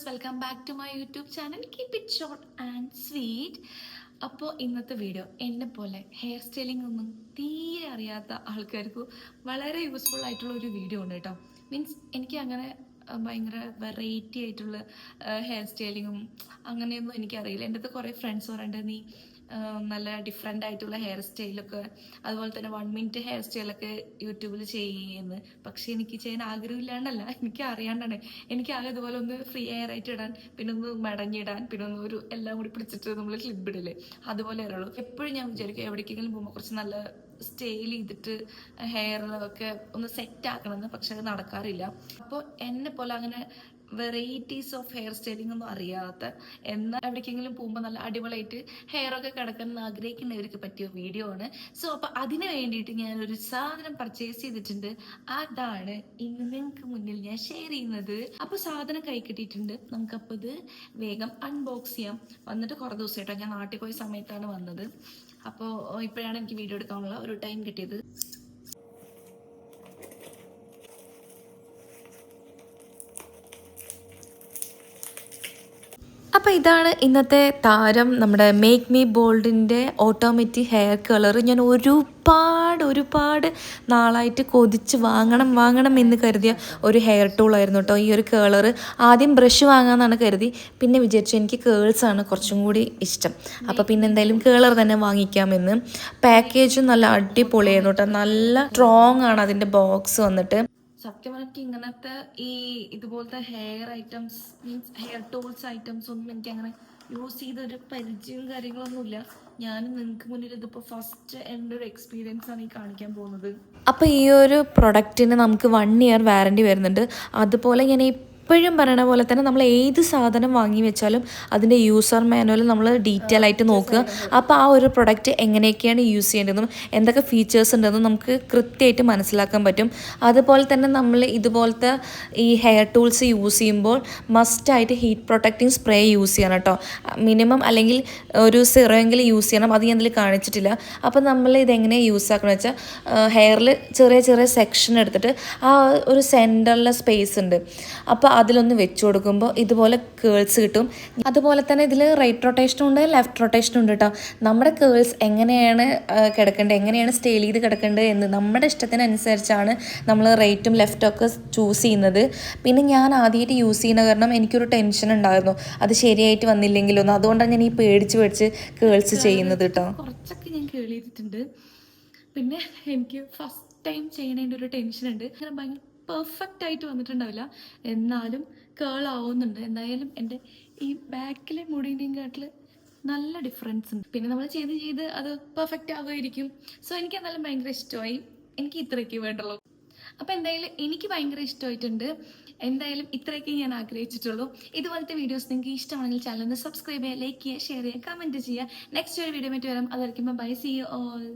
Welcome back to my YouTube channel keep it short and sweet. അപ്പോൾ ഇന്നത്തെ video എന്നെ പോലെ ഹെയർ സ്റ്റൈലിംഗ് ഒന്നും തീരെ അറിയാത്ത ആൾക്കാർക്ക് വളരെ യൂസ്ഫുൾ ആയിട്ടുള്ള ഒരു വീഡിയോ ഉണ്ട് കേട്ടോ. മീൻസ് എനിക്ക് അങ്ങനെ ഭയങ്കര വെറൈറ്റി ആയിട്ടുള്ള ഹെയർ സ്റ്റൈലിങ്ങും അങ്ങനെയൊന്നും എനിക്കറിയില്ല. എൻ്റെ അടുത്ത് കുറേ ഫ്രണ്ട്സ് പറയുന്നുണ്ട് നീ നല്ല ഡിഫറെൻ്റ് ആയിട്ടുള്ള ഹെയർ സ്റ്റൈലൊക്കെ, അതുപോലെ തന്നെ 1 മിനിറ്റ് ഹെയർ സ്റ്റൈലൊക്കെ യൂട്യൂബിൽ ചെയ്യുന്നത്. പക്ഷെ എനിക്ക് ചെയ്യാൻ ആഗ്രഹമില്ലാണ്ടല്ല, എനിക്ക് അറിയാണ്ടാണ്. എനിക്ക് ആകെ ഇതുപോലെ ഒന്ന് ഫ്രീ ഹെയർ ആയിട്ട് ഇടാൻ, പിന്നെ ഒന്ന് മടങ്ങിയിടാൻ, പിന്നെ ഒന്ന് ഒരു എല്ലാം കൂടി പിടിച്ചിട്ട് നമ്മൾ ക്ലിപ്പ് ഇടില്ലേ, അതുപോലെ അറിയുള്ളൂ. എപ്പോഴും ഞാൻ വിചാരിക്കും എവിടേക്കെങ്കിലും പോകുമ്പോൾ കുറച്ച് നല്ല സ്റ്റൈൽ ചെയ്തിട്ട് ഹെയറിലൊക്കെ ഒന്ന് സെറ്റ് ആക്കണമെന്ന്, പക്ഷെ അത് നടക്കാറില്ല. അപ്പോൾ എന്നെ പോലെ അങ്ങനെ വെറൈറ്റീസ് ഓഫ് ഹെയർ സ്റ്റൈലിംഗ് ഒന്നും അറിയാത്ത, എന്നാൽ എവിടേക്കെങ്കിലും പോകുമ്പോൾ നല്ല അടിപൊളിയായിട്ട് ഹെയറൊക്കെ കിടക്കണം ആഗ്രഹിക്കുന്നവർക്ക് പറ്റിയ വീഡിയോ ആണ്. സോ അപ്പോൾ അതിന് വേണ്ടിയിട്ട് ഞാനൊരു സാധനം പർച്ചേസ് ചെയ്തിട്ടുണ്ട്. അതാണ് ഇന്ന് നിങ്ങൾക്ക് മുന്നിൽ ഞാൻ ഷെയർ ചെയ്യുന്നത്. അപ്പോൾ സാധനം കൈ കിട്ടിയിട്ടുണ്ട്. നമുക്കപ്പോൾ ഇത് വേഗം അൺബോക്സ് ചെയ്യാം. വന്നിട്ട് കുറേ ദിവസമായിട്ടോ, ഞാൻ നാട്ടിൽ പോയ സമയത്താണ് വന്നത്. അപ്പോൾ ഇപ്പോഴാണ് എനിക്ക് വീഡിയോ എടുക്കാനുള്ള ഒരു ടൈം കിട്ടിയത്. അപ്പോൾ ഇതാണ് ഇന്നത്തെ താരം, നമ്മുടെ മേക്ക് മീ ബോൾഡിൻ്റെ ഓട്ടോമാറ്റിക് ഹെയർ കളർ. ഞാൻ ഒരുപാട് നാളായിട്ട് കൊതിച്ച് വാങ്ങണം എന്ന് കരുതിയ ഒരു ഹെയർ ടൂളായിരുന്നു കേട്ടോ ഈ ഒരു കളർ. ആദ്യം ബ്രഷ് വാങ്ങാമെന്നാണ് കരുതി, പിന്നെ വിചാരിച്ചു എനിക്ക് കേൾസാണ് കുറച്ചും കൂടി ഇഷ്ടം, അപ്പോൾ പിന്നെ എന്തായാലും കളർ തന്നെ വാങ്ങിക്കാമെന്ന്. പാക്കേജും നല്ല അടിപൊളിയായിരുന്നു കേട്ടോ, നല്ല സ്ട്രോങ് ആണ് അതിൻ്റെ ബോക്സ് വന്നിട്ട്. സത്യം പറഞ്ഞാൽ ഇങ്ങനത്തെ ഇതുപോലത്തെ hair items, means hair tools items ഒന്നും എനിക്ക് അങ്ങനെ യൂസ് ചെയ്തൊരു പരിചയവും കാര്യങ്ങളൊന്നുമില്ല. ഞാൻ നിങ്ങൾക്ക് മുന്നിൽ ഇതിപ്പോൾ ഫസ്റ്റ് എൻ്റെ ഒരു എക്സ്പീരിയൻസ് ആണ് ഈ കാണിക്കാൻ പോകുന്നത്. അപ്പോൾ ഈ ഒരു പ്രൊഡക്റ്റിന് നമുക്ക് 1 ഇയർ വാറണ്ടി വരുന്നുണ്ട്. അതുപോലെ ഞാൻ എപ്പോഴും പറയണ പോലെ തന്നെ നമ്മൾ ഏത് സാധനം വാങ്ങി വെച്ചാലും അതിൻ്റെ യൂസർ മാനുവൽ നമ്മൾ ഡീറ്റെയിൽ ആയിട്ട് നോക്കുക. അപ്പോൾ ആ ഒരു പ്രൊഡക്റ്റ് എങ്ങനെയൊക്കെയാണ് യൂസ് ചെയ്യേണ്ടതെന്നും എന്തൊക്കെ ഫീച്ചേഴ്സ് ഉണ്ടെന്നും നമുക്ക് കൃത്യമായിട്ട് മനസ്സിലാക്കാൻ പറ്റും. അതുപോലെ തന്നെ നമ്മൾ ഇതുപോലത്തെ ഈ ഹെയർ ടൂൾസ് യൂസ് ചെയ്യുമ്പോൾ മസ്റ്റായിട്ട് ഹീറ്റ് പ്രൊട്ടക്റ്റിംഗ് സ്പ്രേ യൂസ് ചെയ്യണം കേട്ടോ. മിനിമം അല്ലെങ്കിൽ ഒരു സിറമെങ്കിലും യൂസ് ചെയ്യണം. അത് ഞാൻ ഇതിൽ കാണിച്ചിട്ടില്ല. അപ്പോൾ നമ്മൾ ഇതെങ്ങനെയാണ് യൂസ് ആക്കണമെന്ന് വെച്ചാൽ ഹെയറിൽ ചെറിയ സെക്ഷൻ എടുത്തിട്ട് ആ ഒരു സെൻറ്ററിലെ സ്പേസ് ഉണ്ട്, അപ്പോൾ അതിലൊന്ന് വെച്ച് കൊടുക്കുമ്പോൾ ഇതുപോലെ കേൾസ് കിട്ടും. അതുപോലെ തന്നെ ഇതിൽ റൈറ്റ് റൊട്ടേഷനും ഉണ്ട്, ലെഫ്റ്റ് റൊട്ടേഷനും ഉണ്ട് കേട്ടോ. നമ്മുടെ കേൾസ് എങ്ങനെയാണ് കിടക്കേണ്ടത്, എങ്ങനെയാണ് സ്റ്റൈൽ ചെയ്ത് കിടക്കേണ്ടത് എന്ന് നമ്മുടെ ഇഷ്ടത്തിനനുസരിച്ചാണ് നമ്മൾ റൈറ്റും ലെഫ്റ്റും ഒക്കെ ചൂസ് ചെയ്യുന്നത്. പിന്നെ ഞാൻ ആദ്യമായിട്ട് യൂസ് ചെയ്യുന്ന കാരണം എനിക്കൊരു ടെൻഷൻ ഉണ്ടായിരുന്നു അത് ശരിയായിട്ട് വന്നില്ലെങ്കിലോ, അതുകൊണ്ടാണ് ഞാൻ ഈ പേടിച്ച് കേൾസ് ചെയ്യുന്നത് കേട്ടോ. കുറച്ചൊക്കെ ഞാൻ കേൾ ചെയ്തിട്ടുണ്ട്. പിന്നെ എനിക്ക് ഫസ്റ്റ് ടൈം ചെയ്യണതിൻ്റെ ഒരു ടെൻഷൻ ഉണ്ട്. അങ്ങനെ ഭയങ്കര പെർഫെക്റ്റ് ആയിട്ട് വന്നിട്ടുണ്ടാവില്ല, എന്നാലും കേൾ ആവുന്നുണ്ട്. എന്തായാലും എൻ്റെ ഈ ബാക്കിലെ മുടീൻ്റെയും കാട്ടിൽ നല്ല ഡിഫറൻസ് ഉണ്ട്. പിന്നെ നമ്മൾ ചെയ്ത് അത് പെർഫെക്റ്റ് ആകുമായിരിക്കും. സോ എനിക്ക് എന്തായാലും ഭയങ്കര ഇഷ്ടമായി. എനിക്ക് ഇത്രയൊക്കെ വേണ്ടുള്ളൂ. അപ്പോൾ എന്തായാലും എനിക്ക് ഭയങ്കര ഇഷ്ടമായിട്ടുണ്ട്. എന്തായാലും ഇത്രയൊക്കെ ഞാൻ ആഗ്രഹിച്ചിട്ടുള്ളൂ. ഇതുപോലത്തെ വീഡിയോസ് നിങ്ങൾക്ക് ഇഷ്ടമാണെങ്കിൽ ചാനൽ ഒന്ന് സബ്സ്ക്രൈബ് ചെയ്യുക, ലൈക്ക് ചെയ്യുക, ഷെയർ ചെയ്യുക, കമൻറ്റ് ചെയ്യുക. നെക്സ്റ്റ് ഒരു വീഡിയോ ആയിട്ട് വരാം. അതായിരിക്കും ബൈ, സീ യു ഓൾ.